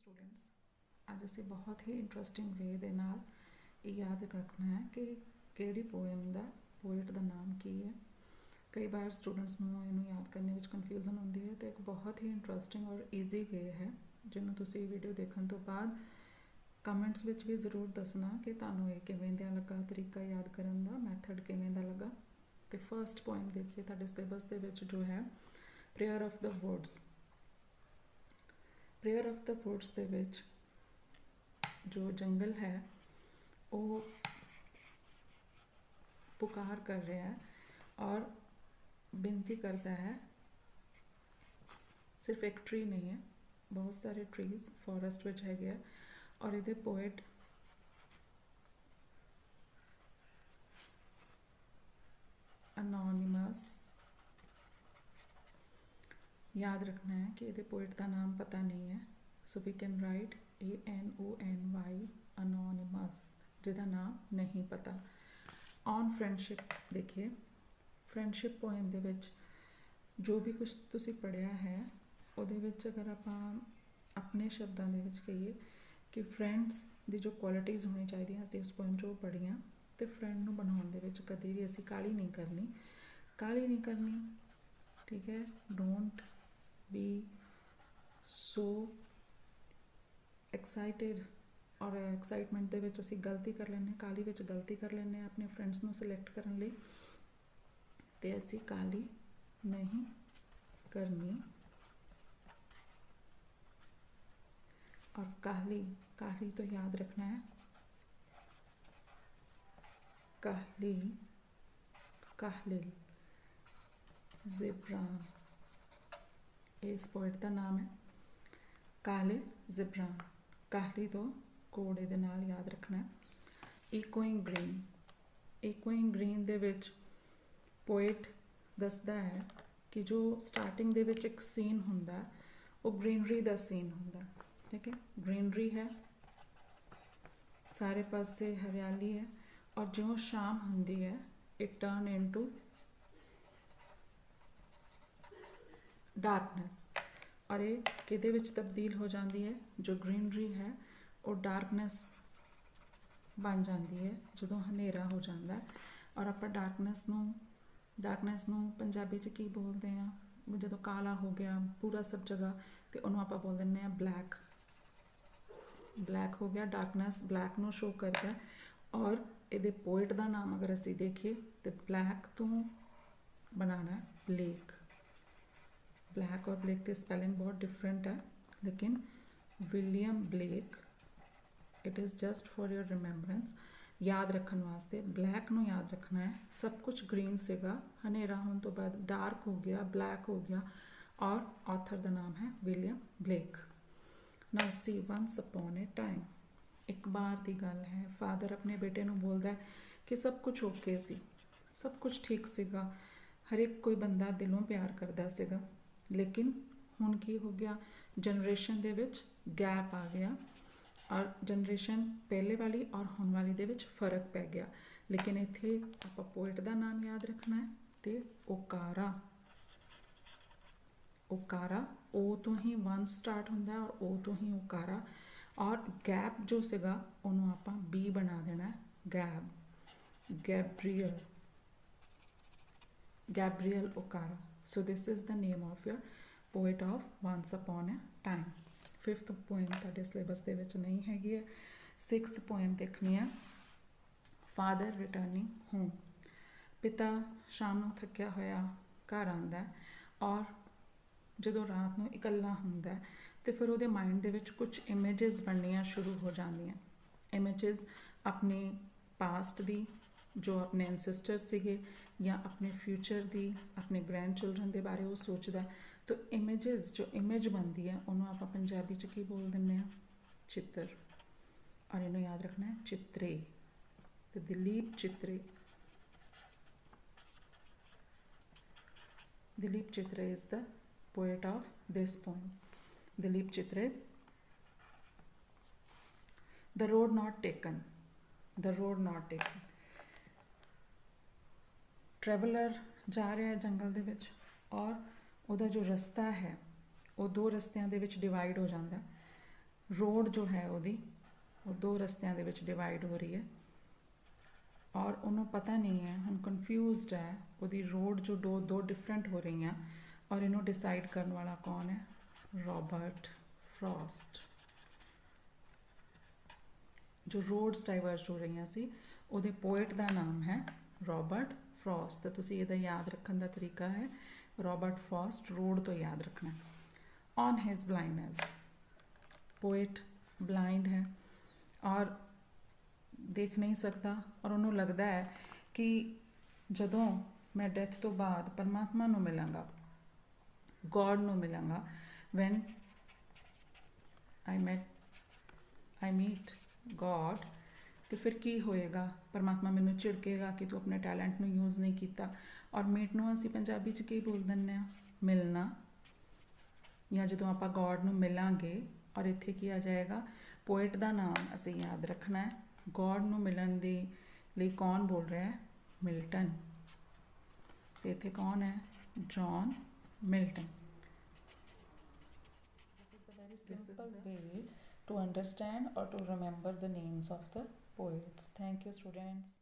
Students ਅੱਜ ਅਸੀਂ ਬਹੁਤ ਹੀ ਇੰਟਰਸਟਿੰਗ ਵੇ ਦੇ ਨਾਲ ਇਹ ਯਾਦ ਰੱਖਣਾ ਹੈ ਕਿ ਕਿਹੜੀ ਪੋਇਮ ਦਾ ਪੋਇਟ ਦਾ ਨਾਮ ਕੀ ਹੈ। ਕਈ ਵਾਰ ਸਟੂਡੈਂਟਸ ਨੂੰ ਇਹਨੂੰ ਯਾਦ ਕਰਨੇ ਵਿੱਚ ਕਨਫਿਊਜ਼ਨ ਹੁੰਦੀ ਹੈ ਤੇ ਇੱਕ ਬਹੁਤ ਹੀ ਇੰਟਰਸਟਿੰਗ ਔਰ ਈਜ਼ੀ ਵੇ ਹੈ ਜਿਹਨੂੰ ਤੁਸੀਂ ਵੀਡੀਓ ਦੇਖਣ ਤੋਂ ਬਾਅਦ ਕਮੈਂਟਸ ਵਿੱਚ ਵੀ ਜ਼ਰੂਰ ਦੱਸਣਾ ਕਿ ਤੁਹਾਨੂੰ ਇਹ ਕਿਵੇਂ ਦਾ ਲੱਗਾ, ਤਰੀਕਾ ਯਾਦ ਕਰਨ ਦਾ ਮੈਥਡ ਕਿਵੇਂ ਦਾ ਲੱਗਾ। ਤੇ ਫਰਸਟ ਪੋਇਮ ਦੇਖੀਏ ਤੁਹਾਡੇ ਸਿਲੇਬਸ ਦੇ ਵਿੱਚ ਜੋ ਹੈ prayer of the Woods. Prayer of the Woods ਦੇ ਵਿੱਚ जो जंगल है वो पुकार कर रहा है और विनती करता है। सिर्फ एक ट्री नहीं है, बहुत सारे ट्रीज फॉरेस्ट विच है और ये पोएट अनोनिमस याद रखना है कि ये पोएट का नाम पता नहीं है, so we can write ANONY anonymous जिहदा नाम नहीं पता। ऑन फ्रेंडशिप देखिए, फ्रेंडशिप पोएम दे विच जो भी कुछ तुसी पढ़िया है उहदे विच अगर आपां अपने शब्दां दे विच कहिए कि फ्रेंड्स दी जो क्वालिटीज़ होनी चाहिए असीं उस पोएम चों पढ़ियां ते फ्रेंड नूं बनाउण दे विच कदे भी असीं काहली नहीं करनी, ठीक है। डोंट बी सो एक्साइटेड और एक्साइटमेंट दे विच असीं गलती कर लैंदे, काहली विच गलती कर लैंदे अपने फ्रेंड्स नूं सिलेक्ट करन लई ते असीं काहली नहीं करनी। और काहली तो याद रखना है, काहलिल ज़िब्रान इस पोएट का नाम है काहलिल ज़िब्रान। काहली तो कोड दे नाल याद रखना है। इकोइंग ग्रीन दे विच पोएट दसदा है कि जो स्टार्टिंग दे विच एक सीन हुंदा वो ग्रीनरी दा सीन हुंदा, ठीक है। ग्रीनरी है, सारे पासे हरियाली है और जो शाम हुंदी है इट टर्न इनटू डार्कनेस और ये किहदे विच तब्दील हो जाती है, जो ग्रीनरी है वो डार्कनेस बन जाती है जो हनेरा हो जाता है। और आप डार्कनेस नूं पंजाबी च की बोलते हैं, जो काला हो गया पूरा सब जगह तो उन्होंने आप बोल दें ब्लैक हो गया। डार्कनेस ब्लैक नूं शो करता है और ये पोएट का नाम अगर असी देखिए तो ब्लैक तो बनाना ब्लेक। ब्लैक और ब्लेक की स्पैलिंग बहुत डिफरेंट है, लेकिन William Blake it is just for your remembrance याद रखने वास्ते। ब्लैक नूं याद रखना है, सब कुछ ग्रीन सेगा, हनेरा होने तो बाद डार्क हो गया, ब्लैक हो गया और ऑथर का नाम है William Blake. Now see once upon a time, एक बार की गल है, फादर अपने बेटे नूं बोलदा है कि सब कुछ ओके सी, सब कुछ ठीक सीगा, हर एक कोई बंदा दिलों प्यार करदा सीगा, लेकिन हुण की हो गया जनरेशन दे विच गैप आ गया और जनरेशन पहले वाली और हुण वाली दे विच फर्क पै गया। लेकिन इत्थे आपां पोएट का नाम याद रखना है ते ओकारा ओ तो ही वन स्टार्ट हुंदा है और ओ तो ही ओकारा और गैप जो सीगा उहनूं आपां बी बना देना है, Gabriel Okara. So this is the name of your poet of once upon a time. Fifth poem तुहाडे सिलेबस दे विच नहीं हैगी है। सिक्स्थ पोएम देखनी है फादर रिटर्निंग होम। पिता शाम नूं थकिया होया घर आंदा है और जदों रात नूं इकल्ला हुंदा है तो फिर उहदे माइंड दे विच कुछ इमेजिज बननियां शुरू हो जांदियां। इमेजिज अपने पास्ट दी, जो अपने एनसेस्टर्स सीगे या अपने फ्यूचर दी, अपने ग्रैंड चिल्ड्रन के बारे वो सोचता है। तो इमेजिज जो इमेज बनती है उन्होंने आप पंजाबी च की बोल दें चित्र, और इन्हों याद रखना है चित्रे। तो Dilip Chitre is the poet of this poem. Dilip Chitre. The road not taken. Traveller जा रहा है जंगल दे विच और ਉਹਦਾ जो रस्ता है वो दो रस्तियां दे विच डिवाइड हो जाता है। ਰੋਡ ਜੋ ਹੈ ਉਹਦੀ ਉਹ ਦੋ ਰਸਤਿਆਂ ਦੇ ਵਿੱਚ ਡਿਵਾਈਡ ਹੋ ਰਹੀ ਹੈ ਔਰ ਉਹਨੂੰ ਪਤਾ ਨਹੀਂ ਹੈ, ਹੁਣ ਕਨਫਿਊਜ਼ਡ ਹੈ, ਉਹਦੀ ਰੋਡ ਜੋ ਦੋ ਡਿਫਰੈਂਟ ਹੋ ਰਹੀਆਂ ਔਰ ਇਹਨੂੰ ਡਿਸਾਈਡ ਕਰਨ ਵਾਲਾ ਕੌਣ ਹੈ? Robert frost. ਜੋ ਰੋਡਸ ਡਾਈਵਰਜ ਹੋ ਰਹੀਆਂ ਸੀ ਉਹਦੇ ਪੋਇਟ ਦਾ ਨਾਮ ਹੈ ਰੋਬਰਟ ਫਰੋਸਟ। ਤਾਂ ਤੁਸੀਂ ਇਹਦਾ ਯਾਦ ਰੱਖਣ ਦਾ ਤਰੀਕਾ ਹੈ ਰੋਬਰਟ ਫਰੋਸਟ, ਰੋਡ ਤੋਂ ਯਾਦ ਰੱਖਣਾ। On his blindness, poet blind है और देख नहीं सकता और उन्होंने लगता है कि जदों मैं डेथ तो बाद परमात्मा नूं मिलांगा, गॉड नूं मिलांगा, वैन आई मीट गॉड, तो फिर की होएगा? परमात्मा मैनू झिड़केगा कि तू अपने टैलेंट नूं यूज़ नहीं किया। और मीट नूं असीं पंजाबी च की बोल दिंदे आ? मिलना। या जो आप गॉड नूं मिलांगे और इत्थे की आ जाएगा? पोइट का नाम असीं याद रखना है। गॉड नूं मिलन दे लई कौन बोल रहा है? मिल्टन। तो इत्थे कौन है? John Milton. This is the very simple way to understand or to remember the names of the poets. Thank you, students.